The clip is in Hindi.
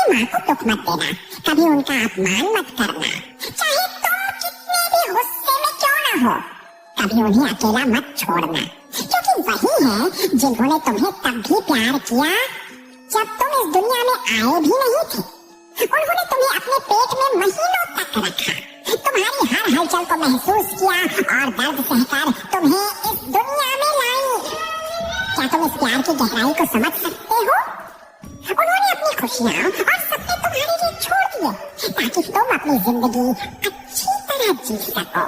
माँ को दुख मत देना, कभी उनका अपमान मत करना, चाहे तुम कितने भी गुस्से में क्यों ना हो, कभी उन्हें अकेला मत छोड़ना, क्योंकि वही है जिन्होंने तुम्हें तब भी प्यार किया जब तुम इस दुनिया में आए भी नहीं थे। उन्होंने तुम्हें अपने पेट में महीनों तक रखा, तुम्हारी हर हलचल को महसूस किया और दर्द सहकर तुम्हें इस दुनिया में लाई। क्या तुम इस प्यार की गहराई को समझ सकते हो? उन्होंने अपनी खुशियाँ और सपने तुम्हारे लिए छोड़ दिए ताकि तुम अपनी जिंदगी अच्छी तरह जी सको।